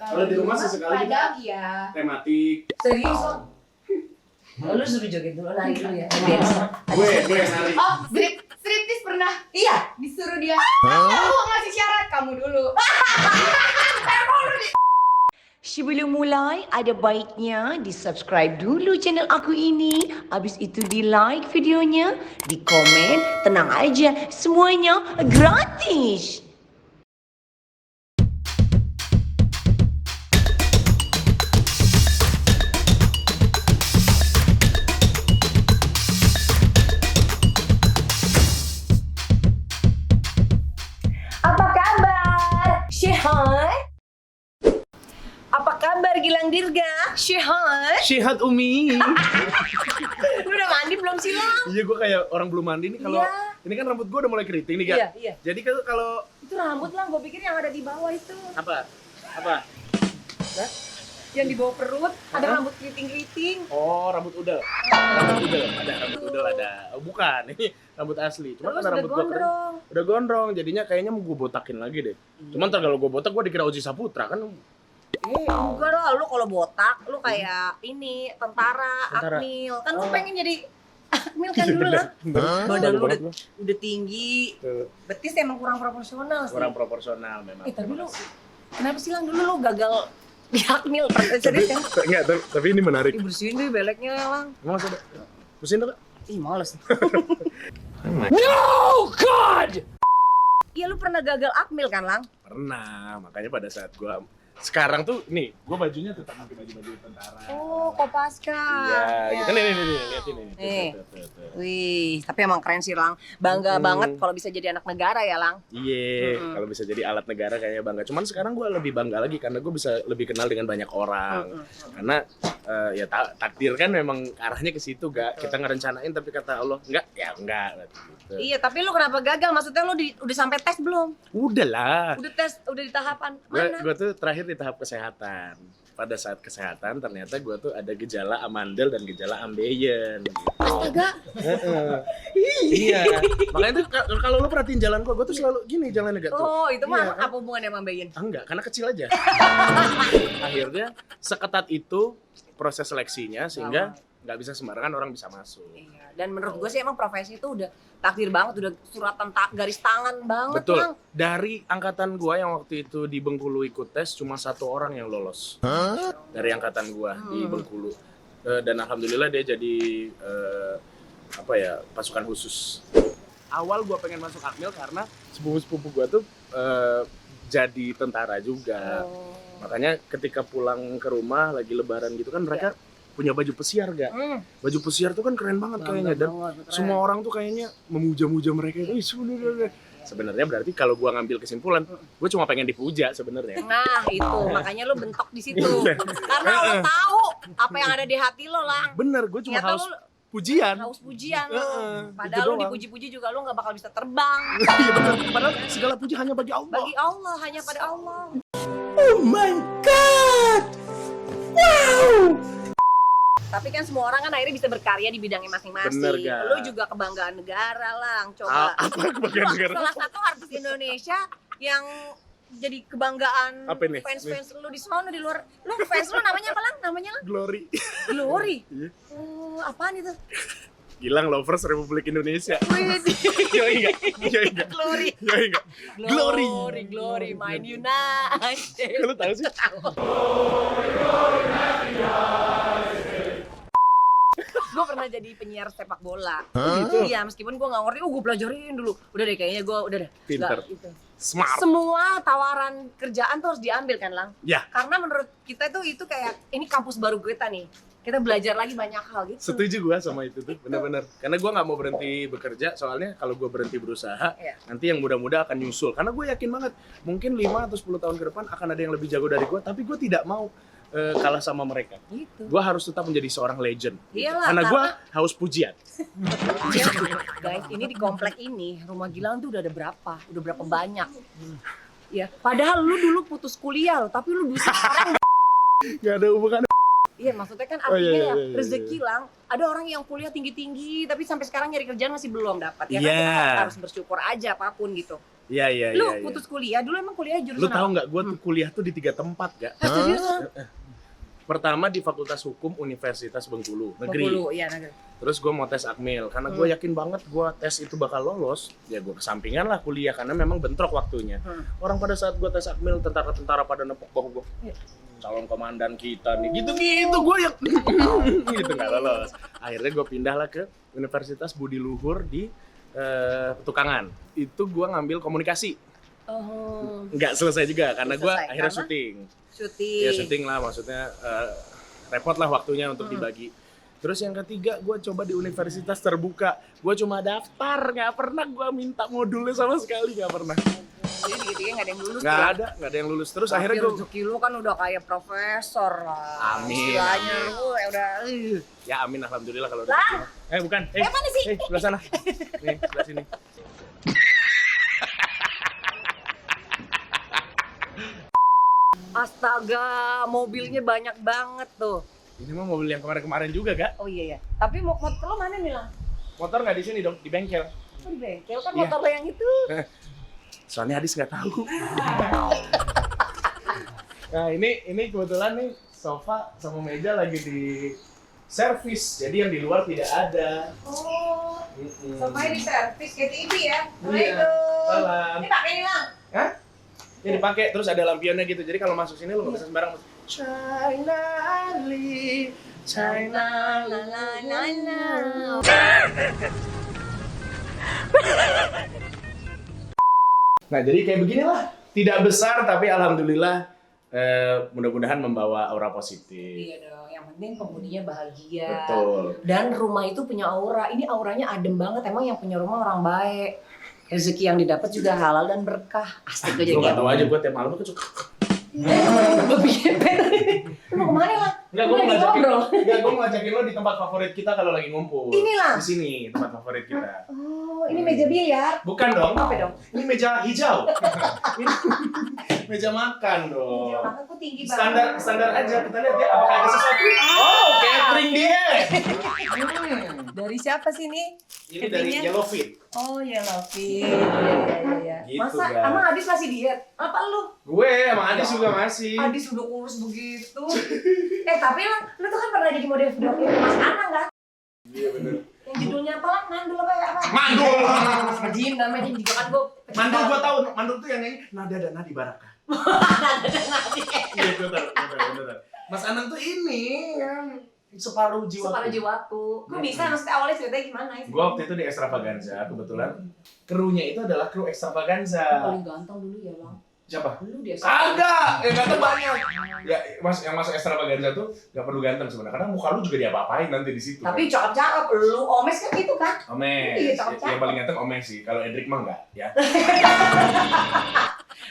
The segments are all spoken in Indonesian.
Kalau di rumah sesekali kita iya. tematik. Serius lo? Lu suruh joget dulu, nari dulu ya. Gue nari. Oh, striptis pernah? Iya, disuruh dia. Aku ngasih syarat kamu dulu. Sebelum mulai, ada baiknya di-subscribe dulu channel aku ini. Habis itu di-like videonya, di-komen, tenang aja, semuanya gratis. Apa kabar? Sehat? Apa kabar Gilang Dirga? Sehat? Sehat Umi. Lu udah mandi belum sih Lang? Iya, gue kayak orang belum mandi nih kalau Iya. ini kan rambut gue udah mulai keriting nih, Kak. Iya, iya. Jadi kalau Itu rambut Lang, gue pikir yang ada di bawah itu. apa? Apa? Hah? Yang di bawah perut, ada rambut keriting-keriting. Oh, rambut udel. Rambut udel ada, rambut udel ada. Oh, bukan, ini rambut asli. Cuma Terus karena udah rambut gue kering. gondrong. Udah gondrong, jadinya kayaknya mau gue botakin lagi deh. Cuman ntar kalau gue botak gue dikira Oji Saputra kan. Enggak lah, lu kalau botak, lu kayak ini, tentara, Tentara. akmil. Kan lu Oh. pengen jadi akmil kan dulu lah. Badan lu Banget gua. udah tinggi, Tuh, betis emang kurang proporsional sih. kurang proporsional memang. Tapi lu, kenapa sih Lang dulu lu gagal di akmil? Serius kan? Enggak, tapi ini menarik. Ih, bersihin deh beleknya Lang. Mau coba? Mesin dong, Kak? Ih, males. No, God! Iya, lu pernah gagal akmil kan Lang? Pernah, makanya pada saat gua sekarang tuh nih, gua bajunya tetap pakai baju-baju tentara. Oh, Kopaska. Iya, gitu nih, liatin nih. Nih. Tuh. Wih, tapi emang keren sih Lang. Bangga banget kalau bisa jadi anak negara ya Lang. Iya, kalau bisa jadi alat negara kayaknya bangga. Cuman sekarang gua lebih bangga lagi karena gua bisa lebih kenal dengan banyak orang. Karena ya takdir kan memang arahnya ke situ, gak kita ngerencanain tapi kata Allah enggak, ya enggak gitu. Iya, tapi lu kenapa gagal? Maksudnya lu udah sampai tes belum? Udah lah. Udah tes, udah di tahapan mana? Gue tuh terakhir di tahap kesehatan. Pada saat kesehatan ternyata gue tuh ada gejala amandel dan gejala ambeien. Astaga. Iya. Makanya tuh kalau lo perhatiin jalan gue tuh selalu gini jalannya gak tuh. Oh, itu mah Iya, kan? apa hubungannya sama Bayin? Enggak, karena kecil aja. Akhirnya seketat itu proses seleksinya sehingga nggak bisa sembarangan orang bisa masuk. Iya, dan menurut gue sih emang profesi itu udah takdir banget, udah suratan garis tangan banget Betul. Lang. Dari angkatan gua yang waktu itu di Bengkulu ikut tes cuma 1 orang yang lolos. Dari angkatan gua di Bengkulu. Dan alhamdulillah dia jadi pasukan khusus. Awal gua pengen masuk akmil karena sepupu-sepupu gua tuh jadi tentara juga. Oh. Makanya ketika pulang ke rumah lagi lebaran gitu kan mereka punya baju pesiar gak? Baju pesiar tuh kan keren banget kayaknya dan semua orang tuh kayaknya memuja-muja mereka itu. Sebenarnya berarti kalau gua ngambil kesimpulan, gua cuma pengen dipuja sebenarnya. Nah, itu makanya lu bentok di situ. Karena lu tahu apa yang ada di hati lo, Lang. Bener, gua cuma Ternyata haus lu pujian. haus pujian lu. Itu Padahal lu doang. dipuji-puji juga lu gak bakal bisa terbang. Iya bener, padahal segala puji hanya bagi Allah. Bagi Allah, hanya pada Allah. Oh my God! Wow! Tapi kan semua orang kan akhirnya bisa berkarya di bidangnya masing-masing. Bener, Ga. Lu juga kebanggaan negara, Lang. Coba. Apa kebagian Lu negara? salah satu artis Indonesia yang jadi kebanggaan Apa nih? fans-fans lu di sana di luar. Lu fans lu namanya apa, Lang? Namanya Lang? Glory. Glory. Iya. Oh, apaan itu? Gilang Lovers Republik Indonesia. Widih. Yoi enggak? Yoi enggak? Glory. Yoi enggak? Glory. Glory, main United. Kalau tahu sih. Gue pernah jadi penyiar sepak bola. Gitu? Iya, meskipun gue nggak ngerti, gue pelajarin dulu. Udah deh, kayaknya gue udah deh. Pinter. Nggak, gitu. Smart. Semua tawaran kerjaan tuh harus diambil kan, Lang? Ya, Karena menurut kita tuh itu kayak ini kampus baru kita nih. Kita belajar lagi banyak hal gitu. setuju gua sama itu tuh, bener-bener. Karena gua nggak mau berhenti bekerja, soalnya kalau gua berhenti berusaha, Iya. nanti yang muda-muda akan nyusul. Karena gue yakin banget, mungkin 5 atau 10 tahun ke depan akan ada yang lebih jago dari gua, tapi gua tidak mau kalah sama mereka. Gitu. Gua harus tetap menjadi seorang legend. Iyalah, Karena gua haus pujian. Iya, guys, ini di komplek ini rumah Gilang tuh udah ada berapa? Udah berapa banyak? Ya, padahal lu dulu putus kuliah loh, tapi lu bisa sekarang. Gak ada hubungan. Iya, maksudnya kan Oh, artinya iya, ya iya. rezeki, Lang. Ada orang yang kuliah tinggi-tinggi tapi sampai sekarang nyari kerjaan masih belum dapat ya. Iya. Kan kita harus bersyukur aja apapun gitu. Iya. Lu putus kuliah dulu, emang kuliah jurusan Lu tahu nggak? Gue tuh kuliah tuh di 3 tempat gak? Serius? Pertama di Fakultas Hukum Universitas Bengkulu, negeri. Bengkulu, iya negeri. Terus gue mau tes Akmil, karena gue yakin banget gue tes itu bakal lolos. Ya gue kesampingan lah kuliah, karena memang bentrok waktunya. Orang pada saat gue tes Akmil, tentara-tentara pada nepok bahu gue. Calon komandan kita nih, gitu-gitu gue yang gitu nggak lolos. Akhirnya gue pindah lah ke Universitas Budi Luhur di Petukangan. Itu gue ngambil komunikasi. Nggak selesai juga, karena gue akhirnya syuting. Ya syuting lah, maksudnya repot lah waktunya untuk dibagi. Terus yang ketiga, gue coba di universitas terbuka. Gue cuma daftar, nggak pernah gue minta modulnya sama sekali, nggak pernah. Jadi gitu-gitu nggak ada yang lulus. Nggak ada yang lulus. Terus akhirnya gue rezeki lu kan udah kayak profesor lah. Amin. Istilahnya lu udah. Ya amin, alhamdulillah kalau udah begini. Bukan. Mana sih? Sebelah sana. Nih, sebelah sini. Astaga, mobilnya banyak banget tuh. Ini mah mobil yang kemarin-kemarin juga, Kak. Oh iya ya. Tapi motor lo mana nih, Lang? Motor nggak di sini dong, di bengkel. Oh di bengkel kan Iya. motor lo yang itu. Soalnya Adis nggak tahu. Nah ini kebetulan nih sofa sama meja lagi di servis, jadi yang di luar tidak ada. Oh, sofanya di servis kayak TV ya. Iya. Salam. Ini pakai ini, Lang. Hah? Ya dipakai, terus ada lampionnya gitu. Jadi kalau masuk sini lo nggak bisa sembarang. China Li, China Nah jadi kayak beginilah. Tidak besar tapi alhamdulillah mudah-mudahan membawa aura positif. Iya dong, yang penting penghuninya bahagia. Betul. Dan rumah itu punya aura. Ini auranya adem banget. Emang yang punya rumah orang baik. Rezeki yang didapat juga halal dan berkah. Asik aja Lo gitu. gak tau aja gue tiap malam tuh Gue bikin Lu mau kemana lah? Enggak, gue mau ngajakin lo di tempat favorit kita kalau lagi ngumpul. Ini lah. Di sini tempat favorit kita. Oh, ini meja biliar. Bukan dong. Apa dong? Ini meja hijau. Ini meja makan dong. Meja makan kok tinggi banget. Standar aja. Kita lihat ya apakah ada sesuatu. Oh, catering dia. Dari siapa sih ini? Ini dari Cateringnya? Yellowfit. Oh, Yellowfit. Iya. Gitu, Masa guys. emang Adis masih diet? Apa lu? Gue sama Adis juga masih. Adis udah kurus begitu. Tapi lu tuh kan pernah jadi model video klip Mas Anang kan? Iya bener. Yang judulnya apa lah? Mandul apa ya? Mandul. Jim namanya juga kan gue. Mandul gue tahu. Mandul tuh yang nyanyi Nada dan Nadi Baraka. Iya gue tahu. Mas Anang tuh ini yang separuh jiwaku. Separuh jiwaku. Kok bisa? Maksudnya awalnya ceritanya gimana? Gue waktu itu di Extravaganza, kebetulan krunya itu adalah kru Extravaganza. Paling ganteng dulu ya Bang. Siapa? Lu dia. Kagak, yang ganteng banyak. Ya, yang masuk Extravaganza tuh gak perlu ganteng sebenarnya, karena muka lu juga diapa-apain nanti di situ. Tapi cakep-cakep. Lu Omes kan gitu kan? Omes, Iya, cakep-cakep. yang paling ganteng Omes sih. Kalau Edric mah enggak, ya.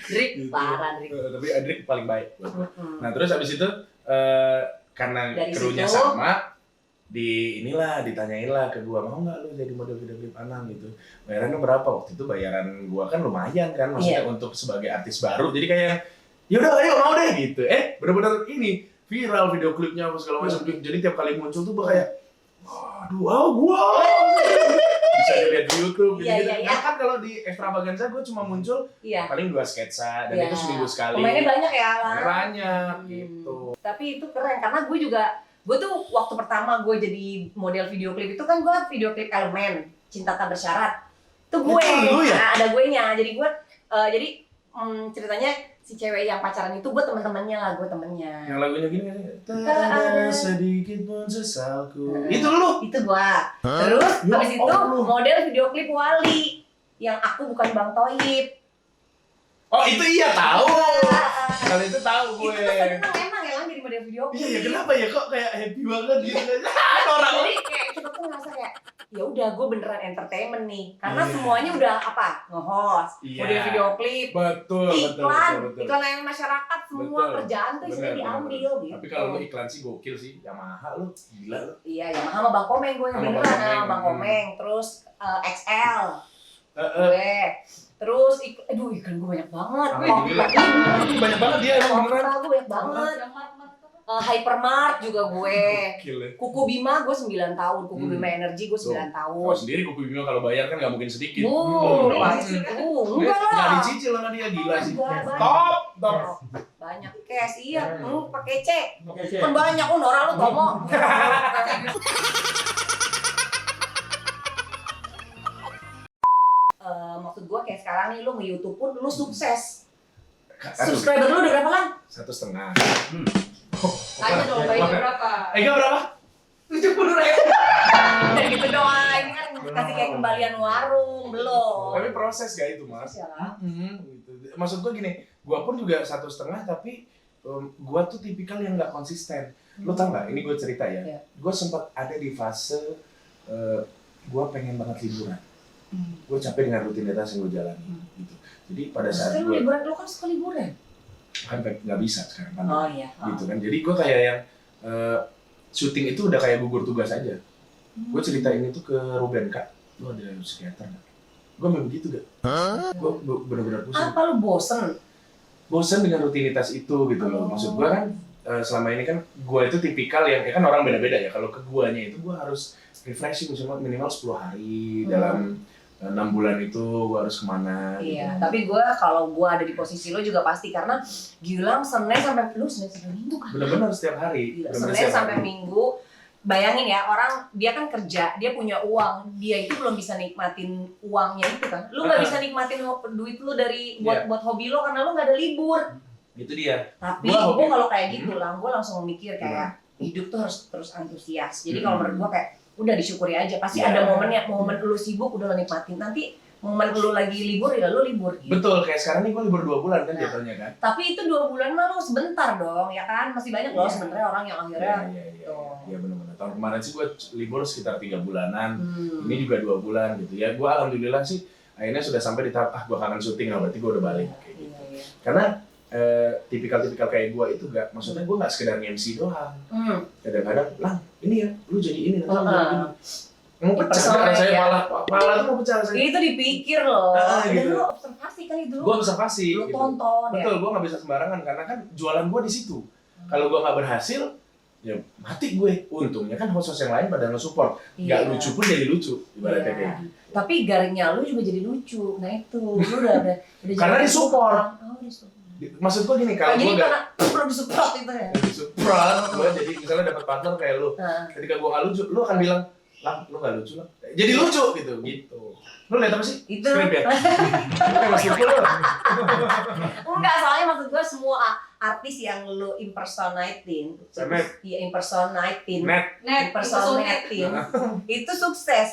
Drik, parah Drik. Tapi Edric paling baik. Nah terus abis itu karena Dari krunya situ, sama, ditanyain lah ke gua, mau nggak lu jadi model video klip Anang gitu. Bayarannya berapa? Waktu itu bayaran gua kan lumayan kan, maksudnya untuk sebagai artis baru. Jadi kayak yaudah ayo mau deh gitu. Bener-bener ini viral video klipnya apa segala macam. Jadi tiap kali muncul tuh gua kayak waduh, gua bisa dilihat di YouTube gitu. Iya. Nah kan kalau di Extravaganza gua cuma muncul Iya. paling 2 sketsa dan Iya. itu seminggu sekali. Pemainnya banyak ya Lang. Banyak gitu. Tapi itu keren karena gue tuh waktu pertama gue jadi model video klip itu kan gue video klip Elemen Cinta Tak Bersyarat. Itu gue. Itu lu ya? Nah, ada gue nya. Jadi gue ceritanya si cewek yang pacaran itu gue temen-temennya lah, gue temennya. Yang lagunya gini kan, tak ada sedikit pun sesalku. Itu lu? Itu gue. Terus Ya habis itu Allah. model video klip Wali yang Aku Bukan Bang Toib. Oh itu iya tahu. Iya. Kalau itu tahu Itu gue. tuh seneng emang ya Lang jadi model video klip. Iya kenapa ya kok kayak happy banget gitu orang. Jadi kayak kita tuh ngerasa kayak ya udah gue beneran entertainment nih karena Iya. semuanya udah apa nge-host, Iya. model video klip, Betul. iklan layanan masyarakat, semua Betul. kerjaan tuh isinya Bener, diambil bener. gitu. Tapi kalau lu iklan sih gokil sih, Yamaha lu gila lu. Iya, Yamaha sama Bang Komeng gue yang Sama beneran Bang Komeng. sama Bang Komeng, terus XL Heeh. gue, terus iklan gue banyak banget. Alhamdulillah. Banyak banget dia emang beneran. Gue banyak banget. Hypermart juga gue. Gokil ya. Kuku Bima gue 9 tahun, Kuku Bima Energy gue 9 tahun. Tahu sendiri Kuku Bima kalau bayar kan nggak mungkin sedikit. Pasti. Enggak Nggak lah. dicicil sama dia, gila sih. Enggak, Top. banyak cash, iya. Pakai cek. Kan banyak, Nora lu tomo. Maksud gue kayak sekarang nih lu nge-YouTube pun lu sukses. Subscriber lu udah berapa Lang? 1,5. Tanya dong, bayarnya berapa? Ega berapa? 70.000. Dan gitu doang, ini kan kasih kayak kembalian warung, belum. Tapi proses gak itu mas? Ya. Gitu. Maksud gue gini, gue pun juga 1,5 tapi gue tuh tipikal yang nggak konsisten. Lo tau nggak? Ini gue cerita ya. Iya. Gue sempat ada di fase gue pengen banget liburan. Gue capek dengan rutinitas yang gue jalani. Gitu. Jadi pada saat Sekarang gue liburan, lu kan suka liburan. kan nggak bisa sekarang kan. Oh iya. Gitu kan. Jadi gue kayak yang syuting itu udah kayak gugur tugas aja. Gue ceritain itu ke Ruben, Kak, lu ada psikiater nggak? Gue memang begitu gak? Gue benar-benar pusing. Apa lu bosen? Bosen dengan rutinitas itu gitu loh. Maksud gue kan selama ini kan gue itu tipikal yang kan orang beda-beda ya. Kalau ke guanya itu gue harus refreshing minimal 10 hari dalam 6 bulan itu gue harus kemana. Iya, gitu. tapi kalau gue ada di posisi lo juga pasti karena Gilang Senin sampai Minggu kan? Bener-bener setiap hari. Gila, Bener-bener Senin setiap sampai hari. Minggu. Bayangin ya, orang dia kan kerja, dia punya uang, dia itu belum bisa nikmatin uangnya itu kan. Lu nggak bisa nikmatin duit lu dari buat hobi lo karena lu nggak ada libur. Itu dia. Tapi Gua gue kalau kayak gitu lah, gue langsung mikir kayak hidup tuh harus terus antusias. Jadi kalau menurut gue kayak udah disyukuri aja. Pasti ada momennya, momen lu sibuk udah lo nikmatin. Nanti momen lu lagi libur ya lu libur. Gitu. Betul, kayak sekarang nih gue libur 2 bulan kan Nah. jatuhnya kan. Tapi itu 2 bulan mah lu sebentar dong, ya kan? Masih banyak loh sebenarnya orang yang akhirnya. Iya benar-benar. Tahun kemarin sih gue libur sekitar 3 bulanan. Ini juga 2 bulan gitu ya. Gue alhamdulillah sih akhirnya sudah sampai di tahap gue kangen syuting lah, berarti gue udah balik kayak gitu. Iya. Karena tipikal-tipikal kayak gue itu gak, maksudnya gue gak sekedar MC doang. Kadang-kadang, Lang, ini ya, lu jadi ini, nanti lu jadi ini. Mau pecah kan rasanya, malah tuh mau pecah rasanya. Itu dipikir loh. Dan gitu. lu observasi kan itu. Gue observasi. Lu gitu. tonton ya. Betul, gue gak bisa sembarangan karena kan jualan gue di situ. Kalau gue gak berhasil, ya mati gue. Untungnya kan host-host yang lain pada nge-support. Gak lucu pun jadi lucu, ibaratnya kayak gitu. Tapi garingnya lu juga jadi lucu. Nah itu, lu udah Karena disupport. Oh, disupport. Maksud gue gini, kalau gue jadi gak karena disupport itu ya. disupport, gue jadi misalnya dapat partner kayak lu. Ketika gue gak lucu, lu akan bilang, Lang, lu gak lucu lah. Jadi lucu gitu. Lu lihat apa sih? Itu. Skrip ya? Oke, Mas Lucu lu. Enggak, soalnya maksud gue semua artis yang lu impersonating, itu sukses,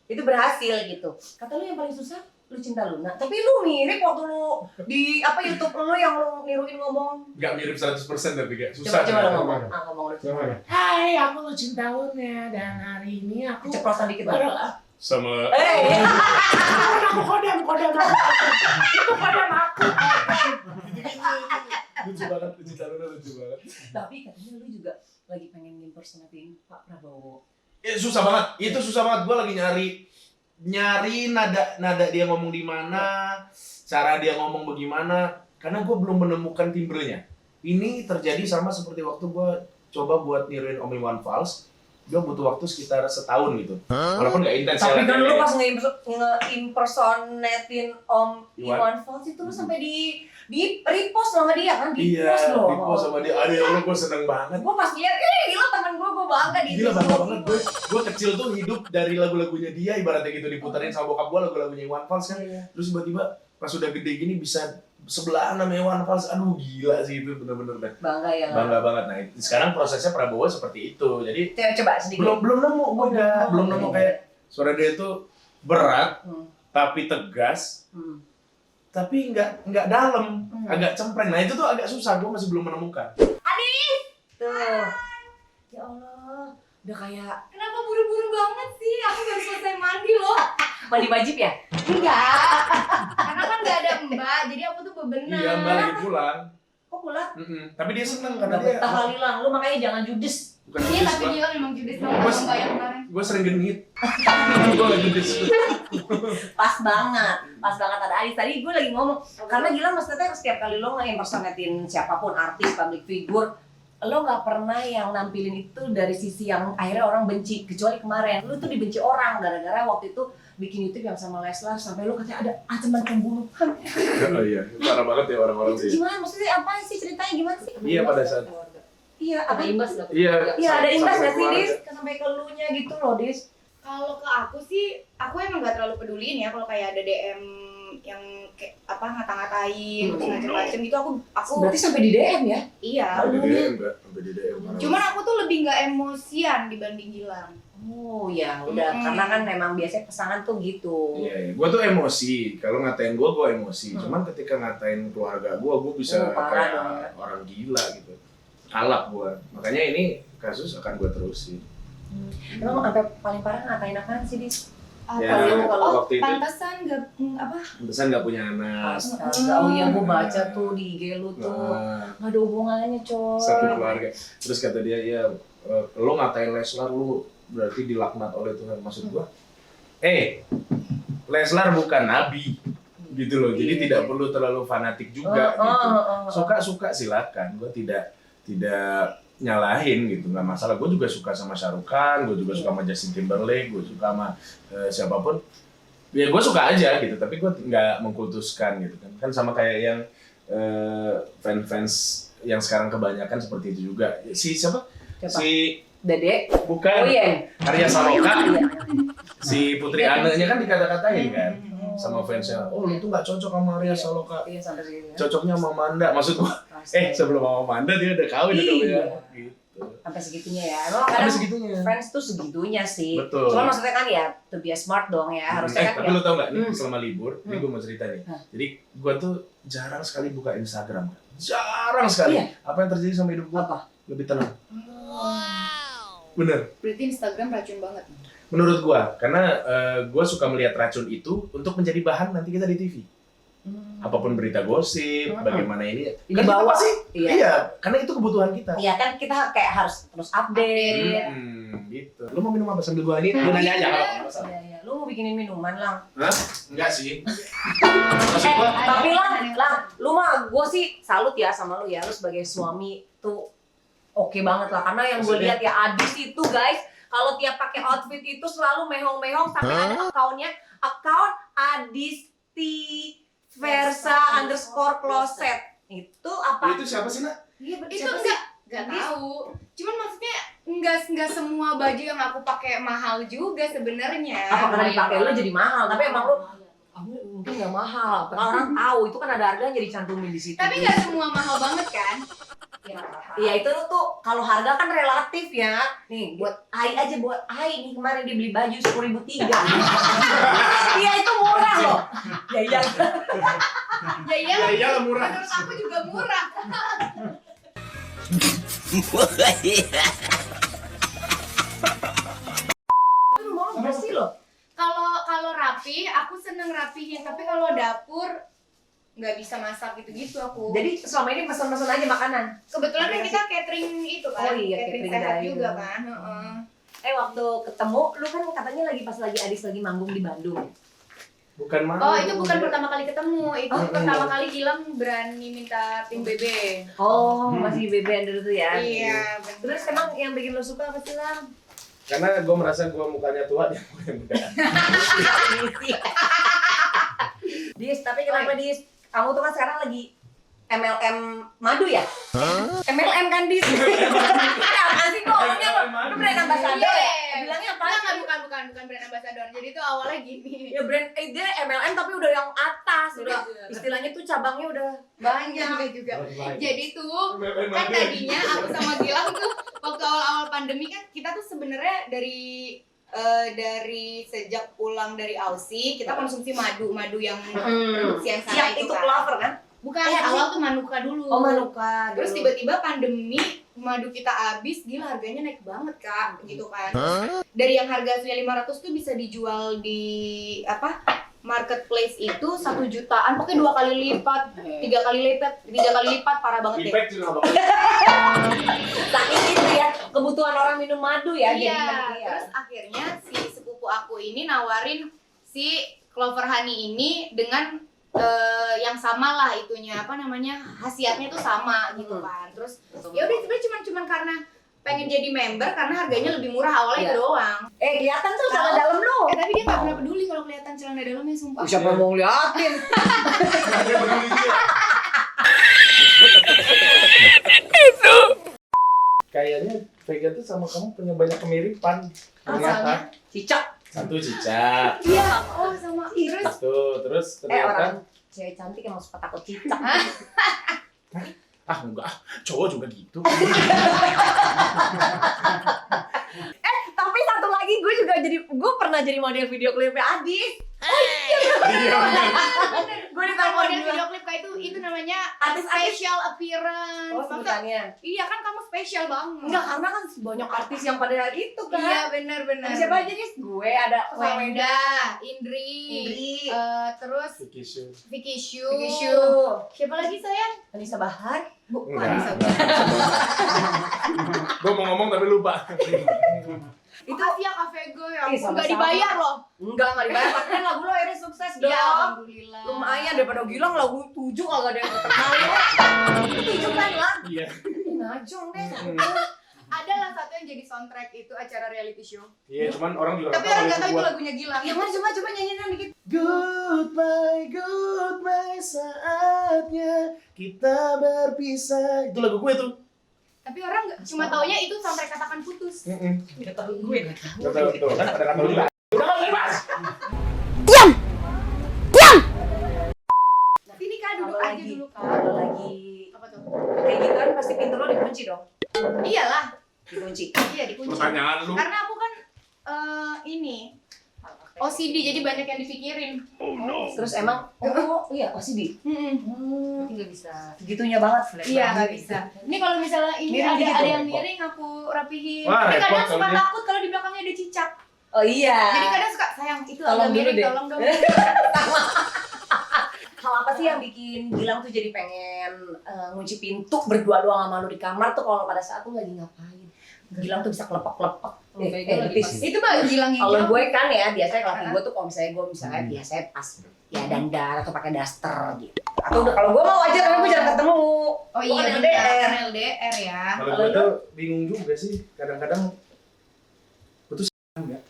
itu berhasil gitu. Kata lu yang paling susah, lu Cinta Luna. Tapi lu mirip waktu lu di YouTube lu yang lu niruin ngomong. Gak mirip 100% tapi kayak susah. Coba lu ngomong. Ngomong lu. Hai, aku Lu Cinta Luna dan hari ini aku Ceplosan dikit lah. sama Aku kodam itu kodam aku. Lucu banget, Lu Cinta Luna lucu banget. Tapi katanya lu juga lagi pengen impersonating Pak Prabowo. Susah banget, itu susah banget. Gue lagi nyari nada dia ngomong di mana, cara dia ngomong bagaimana, karena gue belum menemukan timbrenya. Ini terjadi sama seperti waktu gue coba buat niruin Om Iwan Fals. Gue butuh waktu sekitar setahun gitu, walaupun gak intens. Tapi kan lu pas nge-impersonatin Om Iwan Fals itu lu sampai di repost sama dia kan, Iya, repost sama dia. Aduh ya Allah, gue seneng banget. Gue pas lihat, gila temen gue bangga di Gila bangga banget gue kecil tuh hidup dari lagu-lagunya dia, ibaratnya gitu, diputerin sama bokap gue lagu-lagunya Iwan Fals kan. Terus tiba-tiba pas udah gede gini bisa sebelahan sama Iwan Fals. Aduh gila sih itu, bener-bener deh. Bangga ya. Bangga banget. Nah sekarang prosesnya Prabowo seperti itu. Jadi coba sedikit. belum nemu gue belum nemu kayak suara dia itu berat tapi tegas. Tapi nggak dalam, agak cempreng. Nah itu tuh agak susah, gue masih belum menemukan. Adis! Tuh. Ya Allah, udah kayak... Kenapa buru-buru banget sih? Aku baru selesai mandi loh. Mandi wajib ya? Enggak. Karena kan nggak ada Mbak, jadi aku tuh bebenah. Iya, Mbak lagi pulang. Kok pulang? Tapi dia seneng karena Udah dia betah kali Lang, lu makanya jangan judes. bukan Iya, judes, tapi Pak. dia memang judes sama Mbak yang kemarin. Gue sering genit. Gue lagi judes. Pas banget ada Adis. Tadi gue lagi ngomong, karena Gilang maksudnya setiap kali lo nge-impersonatin siapapun, artis, public figure, lo nggak pernah yang nampilin itu dari sisi yang akhirnya orang benci, kecuali kemarin lo tuh dibenci orang gara-gara waktu itu bikin YouTube yang sama Leslar sampai lo katanya ada ancaman pembunuhan. Oh iya, parah banget ya orang-orang Itu sih. gimana? Maksudnya apa sih ceritanya gimana sih? Iya pada saat Iya, Ada apa imbas nggak? iya Iya ada imbas nggak sih keluarga. Dis? Sampai ke elunya gitu loh Dis. Kalau ke aku sih, aku emang gak terlalu peduliin ya kalau kayak ada DM yang kayak apa ngata-ngatain terus macem-macem gitu aku Berarti sampai di DM ya? iya. Sampai di DM enggak? Sampai di DM. Cuman aku tuh lebih nggak emosian dibanding Gilang. Oh ya udah karena kan memang biasanya pasangan tuh gitu. Iya, gue tuh emosi. Kalau ngatain gue emosi. Cuman ketika ngatain keluarga gue bisa Oh, parah kayak dong ya. orang gila gitu. Kalap gue. Makanya ini kasus akan gue terusin. Emang sampai paling parah ngatain apaan sih Dis? Ya, yang kalau waktu itu Pantesan nggak apa? pantesan nggak punya anak. Astaga, oh iya gue baca tuh di IG lu tuh. Nah, Gak ada hubungannya coy. satu keluarga. Terus kata dia, ya lo ngatain Leslar lu berarti dilaknat oleh Tuhan. Maksud gua, Leslar bukan nabi gitu loh. Jadi Iya. tidak perlu terlalu fanatik juga gitu. Suka-suka silakan. Gua tidak nyalahin gitu, nggak masalah. Gue juga suka sama Shah Rukh Khan, gue juga suka sama Justin Timberlake, gue suka sama siapapun. Ya gue suka aja gitu, tapi gue nggak mengkultuskan gitu kan. Kan sama kayak yang fans yang sekarang kebanyakan seperti itu juga. Si siapa? Siapa? Si Dede. bukan Oh iya. Arya Saloka. Iya. Si Putri Anne-nya kan dikata-katain kan sama fansnya. Oh lu tuh nggak cocok sama Arya Saloka. Iya sampai segitu ya. Cocoknya sama Manda. Maksud gue, sebelum sama Manda dia udah kawin Iya. gitu ya. Gitu. Sampai segitunya ya. Emang Sampai kadang segitunya. fans tuh segitunya sih. Betul. Cuma maksudnya kan ya to be a smart dong ya. Harusnya kan Tapi ya. lu tau gak, nih selama libur, ini gue mau cerita nih. Hah. Jadi gue tuh jarang sekali buka Instagram. Jarang sekali. Iya. Apa yang terjadi sama hidup gue? Apa? Lebih tenang. Bener. Berarti Instagram racun banget. Menurut gue, karena gue suka melihat racun itu untuk menjadi bahan nanti kita di TV. Apapun berita gosip, bagaimana ini. Ini Kan kita bawa pasti, iya. iya, karena itu kebutuhan kita. Iya kan kita kayak harus terus update. Gitu. Lu mau minum apa sambil gue ini? Gue nanya aja kalau nggak masalah. Iya, iya. Lu mau bikinin minuman lang? Hah? Enggak sih. Maksud gue, Tapi lang, lu mah gue sih salut ya sama lu ya. Lu sebagai suami tuh oke banget lah. Karena yang gue Maksudnya? lihat ya Adis itu guys, kalau tiap pakai outfit itu selalu mehong-mehong sampai ada account Adisti Versa _ closet. Itu apa? itu siapa sih, Nak? Iya, Itu siapa sih? nggak tahu. Cuman maksudnya nggak semua baju yang aku pakai mahal juga sebenarnya. Apa karena dipakai lu jadi mahal? Tapi emang lu mungkin nggak mahal. Karena orang tahu itu kan ada harganya dicantumin di situ. Tapi nggak semua mahal banget kan? Iya itu tuh kalau harga kan relatif ya. Nih buat Ai aja buat Ai nih kemarin dibeli baju 10.003. Iya itu murah loh. Ya iya. Ya iya. Ya iyalah murah. Menurut aku juga murah. Itu mau bersih loh. Kalau rapi, aku seneng rapihin. Tapi kalau dapur nggak bisa masak gitu-gitu aku. Jadi selama ini pesan-pesan aja makanan. Kebetulan kan kita catering itu kan, Oh iya, catering catering sehat dari juga dulu. kan. Heeh. Waktu ketemu lu kan katanya lagi pas lagi Adis lagi manggung di Bandung. Bukan mana? Oh itu bukan pertama kali ketemu, itu Oh, pertama kali Gilang berani minta tim BB. Oh masih BBM dulu tuh ya. Iya. bener. Terus emang yang bikin lu suka apa sih Lang? Karena gue merasa gue mukanya tua, dia mukanya muda. Dis, tapi kenapa Dis? Kamu tuh kan sekarang lagi MLM madu ya? MLM kan Dis? Apa sih kok ngomongnya lo? Lu brand ambassador ya? Bilangnya apa? Bukan brand ambassador. Jadi itu awalnya gini. Ya brand, dia MLM tapi udah yang atas, udah istilahnya tuh cabangnya udah Banyak juga. Jadi tuh kan tadinya aku sama Gilang tuh waktu awal-awal pandemi kan kita tuh sebenarnya dari sejak pulang dari Aussie kita konsumsi madu yang produksi yang sana Yang itu kan. clover kan? Bukan, apa awal sih? tuh Manuka dulu. Oh Manuka. Terus tiba-tiba pandemi madu kita habis, gila harganya naik banget Kak, gitu kan. Dari yang harga aslinya 500 tuh bisa dijual di marketplace itu 1 jutaan, pokoknya 2 kali lipat, 3 kali lipat, parah banget deh. Impact juga nggak apa-apa. Saking itu ya, kebutuhan orang minum madu ya jadi Iya, nanti ya. terus akhirnya si sepupu aku ini nawarin si Clover Honey ini dengan yang sama lah itunya apa namanya khasiatnya tuh sama gitu kan. Terus ya udah sebenarnya cuman karena pengen jadi member karena harganya lebih murah awalnya itu doang. Kelihatan tuh celana dalam lu. Tapi dia nggak pernah peduli kalau kelihatan celana dalamnya sumpah. Siapa mau ngeliatin? Kayaknya Vega tuh sama kamu punya banyak kemiripan. Asalnya Cicak. Satu cicak. iya, oh sama terus Terus Orang ternyata cewek cantik emang suka takut cicak. enggak, cowok juga gitu. Tapi satu lagi gue pernah jadi model video klipnya Adis. Iya benar. Gue kalau ditelepon model video klip kayak itu namanya Artis-artis. special appearance. Oh, Maksudnya, sebutannya. iya kan kamu spesial banget. Enggak, karena kan banyak artis yang pada itu kan. Iya benar-benar. Ada siapa aja nih? Gue ada Wenda, Indri, Indri. terus Vicky Shu. Vicky Shu. Vicky Shu, Siapa lagi sayang? Anissa Bahar. Bukan Enggak. Anissa. Gue mau ngomong tapi lupa. Itu Via Cavego ya. Ih, Enggak sama-sama. dibayar loh. Nggak dibayar, tapi kan lagu lo akhirnya sukses dong. Iya, alhamdulillah. Lumayan daripada Gilang lagu 7 kagak ada yang terkenal. Itu 7 kan lah. Iya. Ngajong deh. Ada lah satu yang jadi soundtrack itu acara reality show. Iya, cuman orang juga Tapi orang nggak tahu itu lagunya Gilang. Yang mana coba nyanyiin dikit. Goodbye, saatnya kita berpisah. Itu lagu gue tuh. Tapi orang nggak cuma taunya itu sampai katakan putus. Enggak tahu gue. Gak tahu tuh kan ada kata juga. Udah nggak dibahas. Tapi ini kan duduk aja dulu kan. Kalau lagi Apa tuh? kayak gitu kan pasti pintu lo dikunci dong. Iyalah. Dikunci. Iya dikunci. Pertanyaan lu. Karena aku kan ini OCD jadi banyak yang dipikirin. Terus emang iya OCD. Nggak bisa. Segitunya banget Flex. Iya nggak bisa. Ini kalau misalnya ini Miring dikit ada dong, yang kok. miring aku rapihin. Wah, Tapi repot kadang suka kalau dia. takut kalau di belakangnya ada cicak. Oh iya. Jadi kadang suka sayang itu Tolong agak dulu miring deh. tolong dong. Hal apa sih yang bikin Gilang tuh jadi pengen ngunci pintu berdua doang sama lu di kamar tuh kalau pada saat lu lagi ngapain? Gilang tuh bisa kelepek-kelepek. Itu mah Gilang yang Kalau jawab. gue kan ya biasanya laki gue tuh kalau misalnya biasanya pas ya dandan atau pakai daster gitu. Atau udah kalau gue mau aja tapi gue jarang ketemu. Oh iya Bukan LDR. LDR. Kan LDR ya. Kalau gue tuh bingung juga sih. Kadang-kadang putus enggak.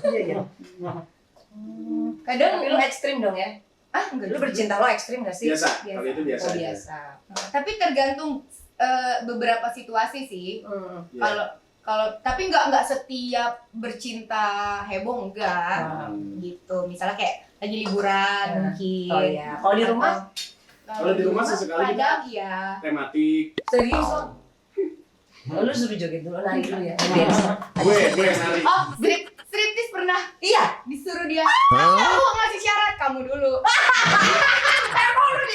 Iya. Kadang Tapi lu ekstrim dong ya? enggak Lu juga. bercinta lo ekstrim gak sih? Biasa. Kalau itu biasa. Oh, aja. biasa. Tapi tergantung beberapa situasi sih. Iya. Kalau tapi nggak setiap bercinta heboh enggak gitu. Misalnya kayak lagi liburan Ya. mungkin. Oh iya. Kalau di rumah? Kalau di rumah sesekali kadang iya. Tematik. Serius lo? Oh, lu suruh joget dulu, nari dulu ya? Dance. Gue nari. Oh, striptis pernah Iya. disuruh dia. Aku ngasih syarat kamu dulu.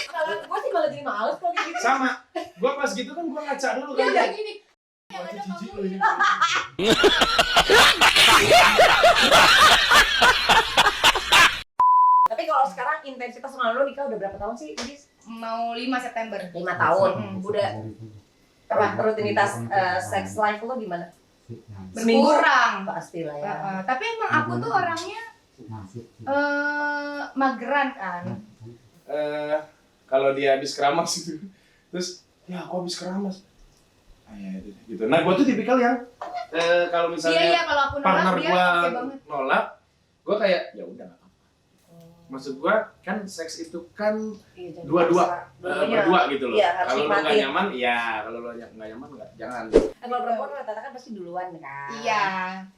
Kalau gue sih malah jadi males kalau kayak gitu. Sama. Gue pas gitu kan gue ngaca dulu Dia kan. kayak gini. Yang ada Jijik kamu. lu ini. Tapi kalau sekarang intensitas sama lo nikah udah berapa tahun sih? Idis? Mau 5 September. 5 tahun. Udah apa rutinitas sex life lo gimana? Seminggu? Berkurang. Pasti lah ya. Tapi emang aku tuh orangnya mageran kan. Kalau dia habis keramas gitu. Terus ya aku habis keramas. Ya, gitu. Nah, gue tuh tipikal yang kalau misalnya Iya kalau aku nolak partner dia gue oke banget. nolak, gue kayak ya udah nggak apa-apa. Maksud gue kan seks itu kan Iya, jangan dua-dua, paksa. berdua gitu loh. Iya, harus Kalau lo nggak nikmatin. nyaman, ya kalau lo nggak nyaman nggak, jangan. Kalau perempuan rata-rata kan pasti duluan kan. Iya.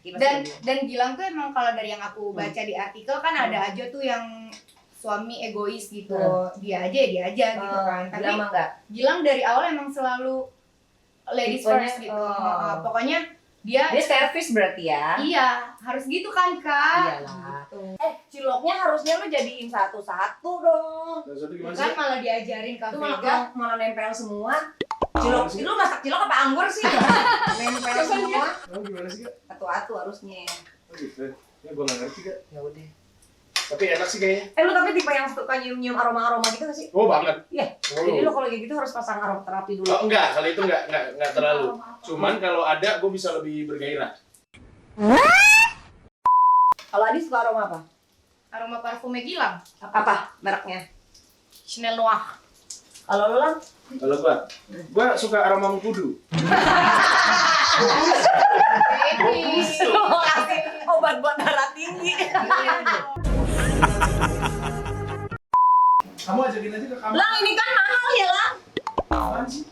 Iya, pasti Dan duluan. Gilang tuh emang kalau dari yang aku baca di artikel kan ada aja tuh yang suami egois gitu. Dia aja gitu kan. Tapi Gilang mah enggak. Gilang dari awal emang selalu ladies Tipenya, first gitu. oh. Pokoknya dia Dia service berarti ya. iya, harus gitu kan, Kak. Iyalah. Gitu. Ciloknya harusnya lu jadiin satu-satu dong. Terus itu gimana Kan sih? malah diajarin Kak Itu Vega. malah nempel semua. Gimana Cilok, sih? itu lu masak cilok apa anggur sih? Nempel semua. Lo gimana sih, Kak? Satu-satu harusnya. Oh gitu. Ya gue nggak ngerti, Kak. Ya udah. Tapi enak sih kayaknya. Lu tapi tipe yang suka nyium-nyium aroma-aroma gitu gak sih? Oh banget. Iya. Oh. Jadi lu kalau kayak gitu harus pasang aromaterapi dulu. Oh enggak, kalau itu enggak terlalu. Cuman kalau ada gue bisa lebih bergairah. Kalau Adi suka aroma apa? Aroma parfumnya Gilang. Apa mereknya? Chanel Noir. Kalau lu Lang? Kalau gua suka aroma mengkudu. Baby. Kasih obat buat darah tinggi. Kamu ajakin aja ke kamar. Lang, ini kan mahal ya, Lang? Apaan sih?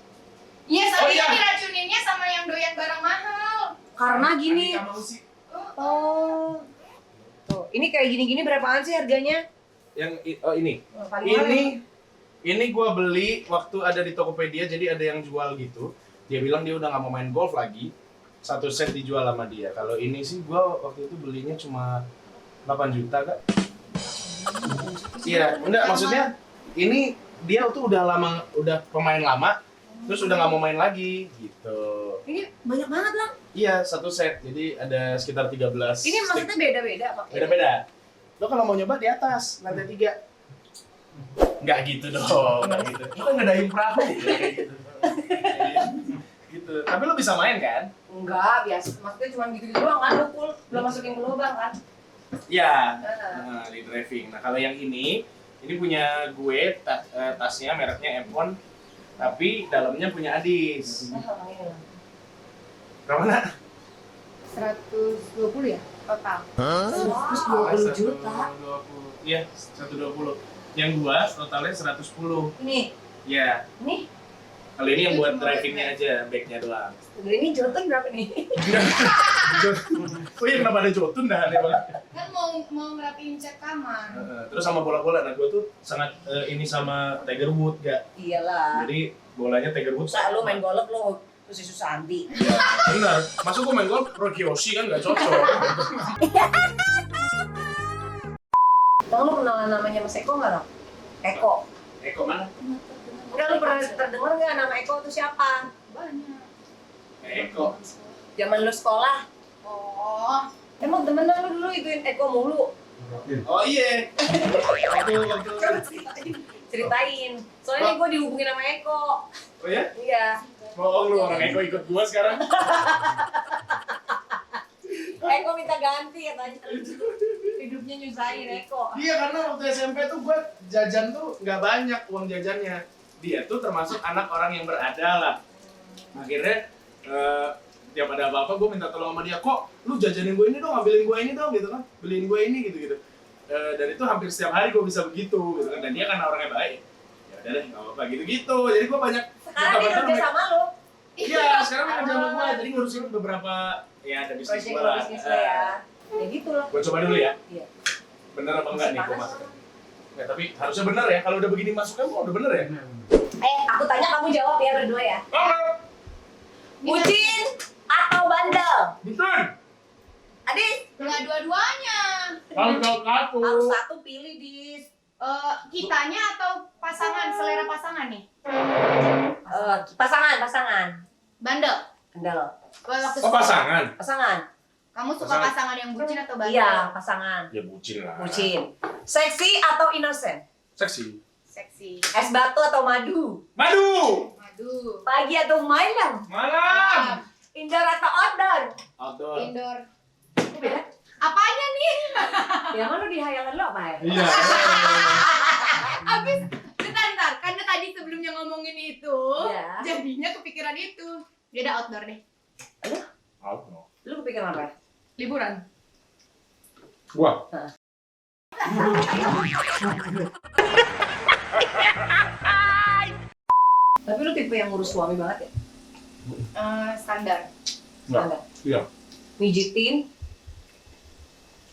Iya, Oh, soalnya iya. diracuninnya sama yang doyan barang mahal. Karena gini. Kamu sih. Oh. Tuh, ini kayak gini-gini berapaan sih harganya? Ini. Paling mahal. Ini gua beli waktu ada di Tokopedia, jadi ada yang jual gitu. Dia bilang dia udah nggak mau main golf lagi. Satu set dijual sama dia. Kalau ini sih gua waktu itu belinya cuma 8 juta, Kak. Iya, enggak maksudnya ini dia tuh udah pemain lama, terus udah nggak mau main lagi gitu. Ini banyak banget, Lang. Iya, satu set. Jadi ada sekitar 13 Ini stick. maksudnya beda-beda pakai. Beda-beda. Lo kalau mau nyoba di atas, lantai 3. Nggak gitu dong, nggak gitu. Kita ngedahin perahu ya, kayak gitu. Gitu. Tapi lo bisa main kan? Enggak, biasa. Maksudnya cuma gitu-gitu doang kan, lu belum masukin ke lubang kan? Iya. Nah, di driving. Nah, kalau yang ini punya gue, tasnya mereknya Epon, tapi dalamnya punya Adis. Berapa nak? 120 ya total. 120 juta. 120. Iya, 120. Yang gua totalnya 110. Ini, Iya. ini, Kalau ini yang Itu buat cuma drivingnya aja, backnya doang. ini jotun berapa nih? Oh iya, kenapa ada jotun dah aneh banget. Kan mau ngerapiin cat kamar. Terus sama bola-bola, nah gue tuh sangat ini sama Tiger Woods gak. Iyalah. Jadi bolanya Tiger Woods. Masa lu main golf lu terus si Susanti. Benar. Masuk gue main golf Rocky Yoshi kan gak cocok. Bang, lu kenalan namanya Mas Eko nggak, Ram? Eko. Eko mana? Enggak, lu pernah terdengar nggak nama Eko itu siapa? Banyak. Eko. Zaman lu sekolah. Oh, Emang temenan lu dulu ituin Eko mulu. Oh iya. Waktu. Ceritain. Soalnya gue dihubungin sama Eko. Oh ya? Iya. Bohong lu, orang Eko ikut gua sekarang. Eko minta ganti katanya. Hidupnya nyusahin Eko. Iya, karena waktu SMP tuh gue jajan tuh nggak banyak uang jajannya. Dia tuh termasuk anak orang yang berada lah. Akhirnya tiap ada apa-apa gue minta tolong sama dia, kok lu jajanin gue ini dong, ambilin gue ini dong gitu kan, beliin gue ini gitu-gitu. Dan itu hampir setiap hari gue bisa begitu gitu kan, dan dia kan orangnya baik. Ya udah deh, nggak apa-apa gitu-gitu. Jadi gue banyak. Sekarang dia kerja sama lu. Iya, sekarang dia kerja sama gue, jadi ngurusin beberapa ya ada bisnis gue lah. Bisnis lo ya. Ya gitu lah. Gue coba dulu ya. Iya. Bener apa enggak nih gue masuk? Ya, tapi harusnya bener ya, kalau udah begini masuknya udah bener ya? Aku tanya kamu jawab ya berdua ya. Bucin atau bandel? Betul! Adis, nggak dua-duanya. Kalau aku harus satu pilih, Dis. Kitanya atau pasangan, selera pasangan nih? Pasangan. Bandel. Bandel. Waktu Oh, pasangan? Pasangan. Kamu suka pasangan yang bucin atau bandel? Iya, pasangan. Ya bucin lah. Bucin. Seksi atau innocent? Seksi. Seksi. Es batu atau madu? Madu! Aduh. Pagi atau malam? Malam! Indoor atau outdoor? Outdoor. Indoor. Itu beda. Apanya nih? Ya kan lu di hayalan lu apa ya? Iya. Abis, bentar. Karena tadi sebelumnya ngomongin itu, Iya. jadinya kepikiran itu. Dia udah outdoor deh. Outdoor. Lu kepikiran apa? Liburan. Gua. Tapi lu tipe yang ngurus suami banget ya? Standar. Standar. Iya. Mijitin?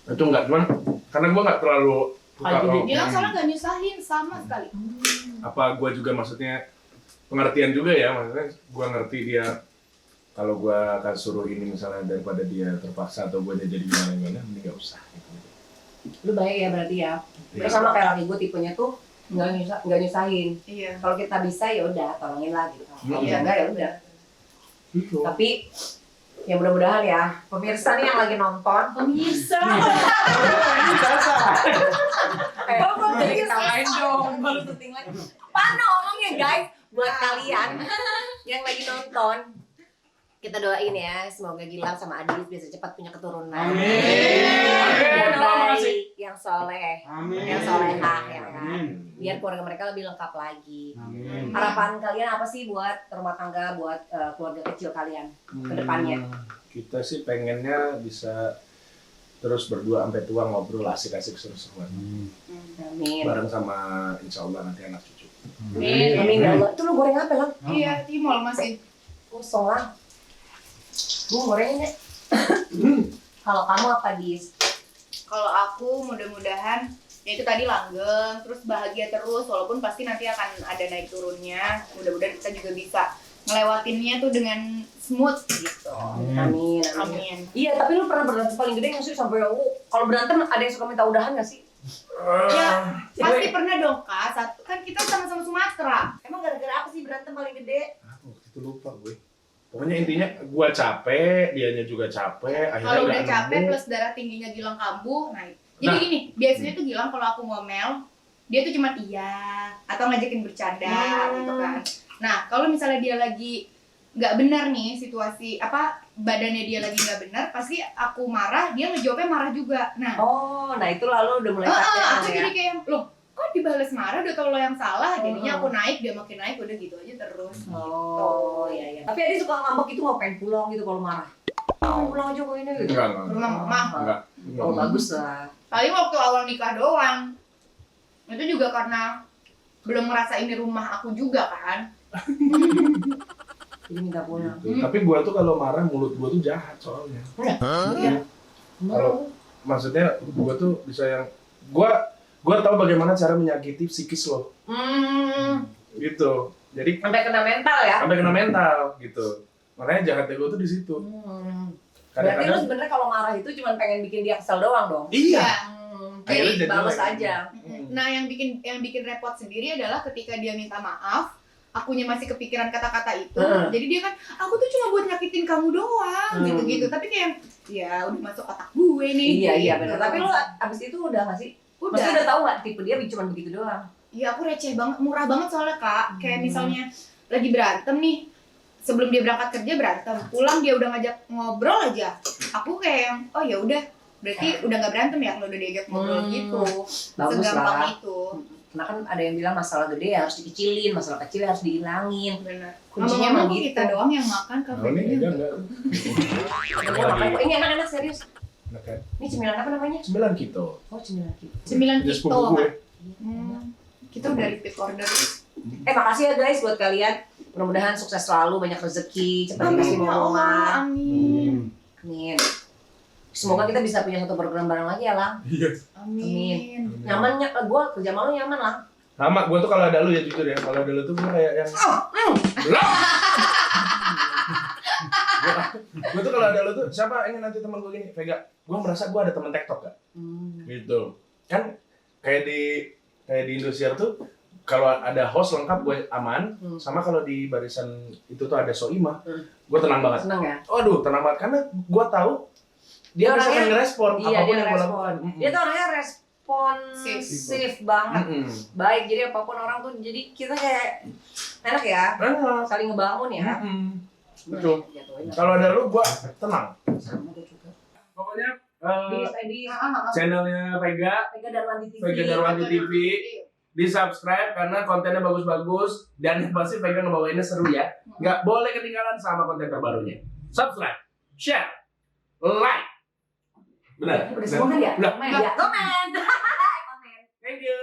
Itu enggak, cuman karena gua enggak terlalu suka kalau Dia soalnya gak nyusahin sama sekali. apa gua juga maksudnya pengertian juga ya, maksudnya gua ngerti dia kalau gua akan suruh ini misalnya daripada dia terpaksa atau gua jadi gimana mending enggak usah gitu. Lu baik ya berarti ya? Iya. Terus sama kayak laki gue tipenya tuh nggak nyusahin. Iya. Kalau kita bisa ya udah tolongin lah gitu. Kalau Iya. enggak ya udah. Gitu. Tapi ya mudah-mudahan ya pemirsa nih yang lagi nonton. Pemirsa. Baru jadi ketawain dong, baru syuting lagi. Mana ngomongnya guys? Buat kalian yang lagi nonton, Kita doain ya, semoga Gilang sama Adis bisa cepat punya keturunan. Amin. Yang baik, Amin. yang soleh, Amin. yang solehah ya kan. Amin. Biar keluarga mereka lebih lengkap lagi. Amin. Harapan kalian apa sih buat rumah tangga, buat keluarga kecil kalian ke depannya? Kita sih pengennya bisa terus berdua sampai tua ngobrol asik-asik seru-seruan. Amin. Bareng sama insya Allah nanti anak cucu. Amin. Amin ya Allah. Itu lu goreng apa Lang? Iya, timol masih. Kosong Lang. Gue gorengnya. Kalau kamu apa Dis? Kalau aku mudah-mudahan ya itu tadi langgeng, terus bahagia terus walaupun pasti nanti akan ada naik turunnya. Mudah-mudahan kita juga bisa ngelewatinnya tuh dengan smooth gitu. Amin. Amin. Iya, tapi lu pernah berantem paling gede nggak sih sampai kalau berantem ada yang suka minta udahan nggak sih? Ya, pasti pernah dong Kak. Satu kan kita sama-sama Sumatera. Emang gara-gara apa sih berantem paling gede? Waktu itu lupa gue. Pokoknya intinya gua capek, dianya juga capek. Akhirnya Kalau nggak udah capek nemu. plus darah tingginya Gilang kambuh, naik. Jadi Nah. gini, biasanya tuh Gilang kalau aku ngomel, dia tuh cuma iya atau ngajakin bercanda gitu kan. Nah, kalau misalnya dia lagi nggak benar nih situasi apa badannya dia lagi nggak benar, pasti aku marah, dia ngejawabnya marah juga. Nah, Oh, nah itu lalu udah mulai aku capek jadi ya. kayak loh, kok dibales marah udah tau lo yang salah, jadinya aku naik, dia makin naik, udah gitu aja terus. Oh, iya iya. Tapi Adi suka ngambek gitu nggak pengen pulang gitu kalau marah. Pengen pulang aja kok ini gitu. Enggak. Rumah mama. Enggak. Oh, bagus lah. Paling waktu awal nikah doang. Itu juga karena belum ngerasa ini rumah aku juga kan. Jadi minta pulang. Gitu. Tapi gua tuh kalau marah mulut gua tuh jahat soalnya. Iya. Kalau maksudnya gua tuh bisa yang gua tahu bagaimana cara menyakiti psikis lo. Gitu. Jadi Sampai kena mental ya. sampai kena mental gitu. Makanya jahatnya gua tuh di situ. Berarti lu Kadang-kadang sebenarnya kalau marah itu cuma pengen bikin dia kesel doang dong. iya. Akhirnya Jadi jadi balas jelek. aja. Nah, yang bikin repot sendiri adalah ketika dia minta maaf, akunya masih kepikiran kata-kata itu. Jadi dia kan, aku tuh cuma buat nyakitin kamu doang, gitu-gitu. Tapi kayak, ya udah masuk otak gue nih. Iya iya gitu. benar. Tapi lu abis itu udah nggak sih? udah. Maksudnya udah tahu nggak tipe dia cuma begitu doang? Iya, aku receh banget, murah banget soalnya Kak. Kayak misalnya lagi berantem nih, sebelum dia berangkat kerja berantem, pulang dia udah ngajak ngobrol aja. Aku kayak yang, oh ya udah, berarti udah nggak berantem ya kalau udah diajak ngobrol gitu. Bagus Segampang lah. itu. Karena kan ada yang bilang masalah gede ya harus dikecilin, masalah kecil harus dihilangin. Benar. Kuncinya Ngomong-ngomong emang kok gitu. kita doang yang makan Nah, ini kafenya. enggak. Ini enak-enak serius. Nah, kan. Ini cemilan apa namanya? 9 gitu. Oh cemilan gitu. 9 Jadi kito. sepupu gue. Kita udah repeat order. Makasih ya guys buat kalian. Mudah-mudahan sukses selalu, banyak rezeki, cepat dikasih Amin ya Allah, momongan. amin. Amin. Semoga kita bisa punya satu program bareng lagi ya Lang. Iya. Amin. Nyamannya, gue kerja sama lu nyaman Lang. Sama, gue tuh kalau ada lu ya jujur ya, kalau ada lu tuh gue kayak yang belum. Gue tuh kalau ada lu tuh, siapa ini nanti teman gue gini, Vega, gue merasa gue ada teman TikTok gak? Gitu. Kan kayak di Indosiar tuh, kalau ada host lengkap gue aman, sama kalau di barisan itu tuh ada Soimah, gue tenang banget. Seneng ya? Waduh, tenang banget karena gue tahu dia bisa orangnya- ngerespon Iya apapun dia yang gue respon. lakukan. Dia tuh orangnya responsif banget. Baik, jadi apapun orang tuh jadi kita kayak enak ya, Enak. saling ngebangun ya. Betul. Jatuhin lah. Kalau ada lu, gue tenang. Sama gue juga. Pokoknya Di channelnya Vega, Vega Darwanti TV. Vega Darwanti TV, di subscribe karena kontennya bagus-bagus dan yang pasti Vega ngebawainnya seru ya. Nggak boleh ketinggalan sama konten terbarunya. Subscribe, share, like. Benar. Udah semua kan ya? Udah. Komen. Ya, komen. Thank you.